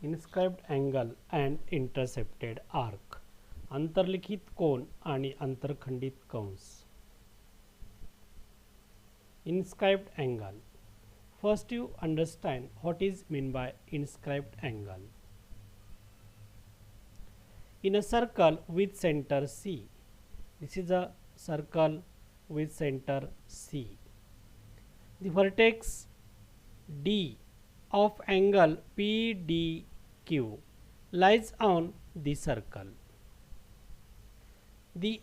Inscribed angle and intercepted arc. अंतर्लिखित कोन आणि अंतरखंडित Kans. Inscribed angle. First you understand what is meant by inscribed angle. In a circle with center C, this is a circle with center C. The vertex D of angle PDQ lies on the circle. The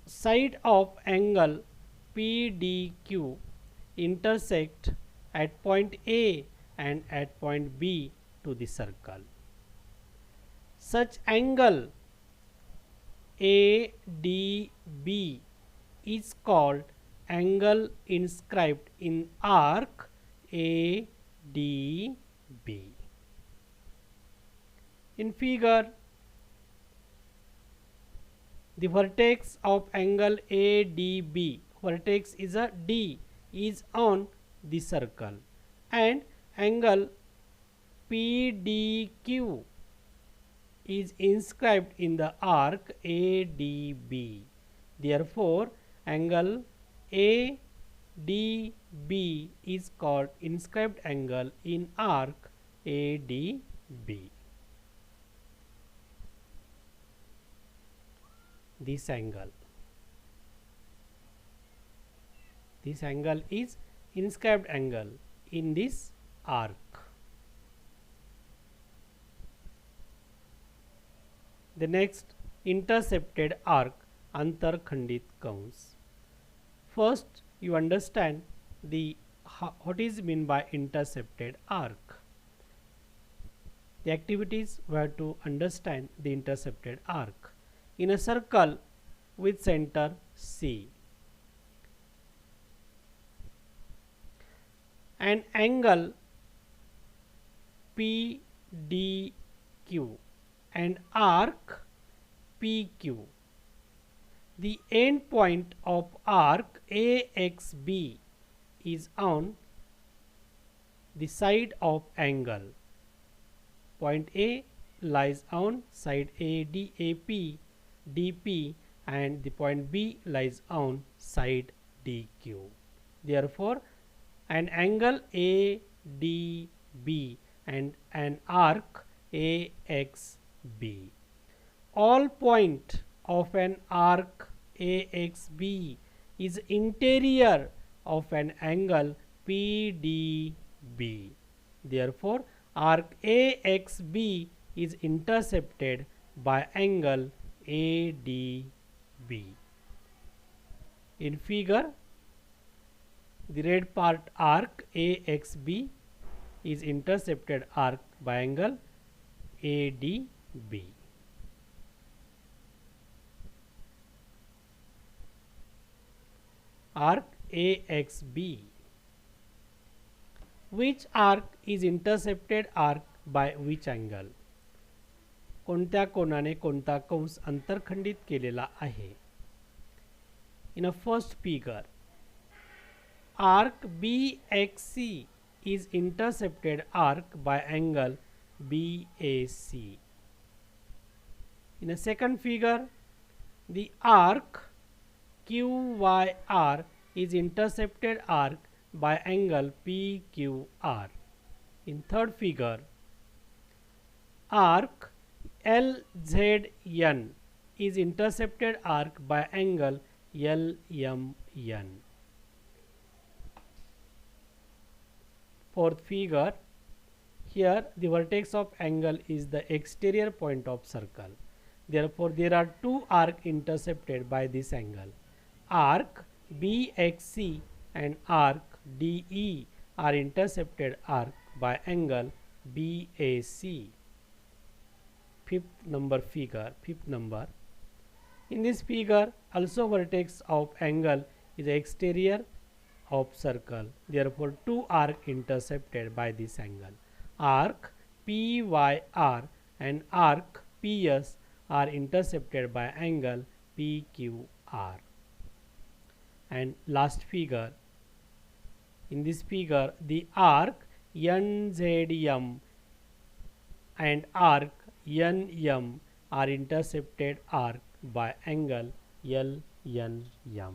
side of angle PDQ intersect at point A and at point B to the circle. Such angle ADB is called angle inscribed in arc ADB. In figure, the vertex of angle ADB, vertex is a D, is on the circle, and angle PDQ is inscribed in the arc ADB. Therefore, angle ADB is called inscribed angle in arc ADB. This angle is inscribed angle in this arc. The next, intercepted arc, antarkhandit Kans. First you understand the what is meant by intercepted arc. The activities were to understand the intercepted arc. In a circle with center C, an angle PDQ and arc PQ. The end point of arc AXB is on the side of angle. Point A lies on side ADAP DP and the point B lies on side DQ. Therefore, an angle ADB and an arc AXB. All point of an arc AXB is interior of an angle PDB. Therefore, arc AXB is intercepted by angle ADB. In figure, the red part arc AXB is intercepted arc by angle ADB. Arc AXB. Which arc is intercepted arc by which angle? कोणत्या कोनाने कोणता कंस अंतरखंडित केलेला आहे? In a first figure, arc BXC is intercepted arc by angle BAC. In a second figure, the arc QYR is intercepted arc by angle PQR. In third figure, arc LZN is intercepted arc by angle LMN. Fourth figure, here the vertex of angle is the exterior point of circle. Therefore, there are two arcs intercepted by this angle. Arc BXC and arc DE are intercepted arc by angle BAC. Fifth number. In this figure, also vertex of angle is exterior of circle. Therefore, two arcs intercepted by this angle. Arc PYR and arc PS are intercepted by angle PQR. And last figure, in this figure, the arc NZM and arc NM are intercepted arc by angle LNM.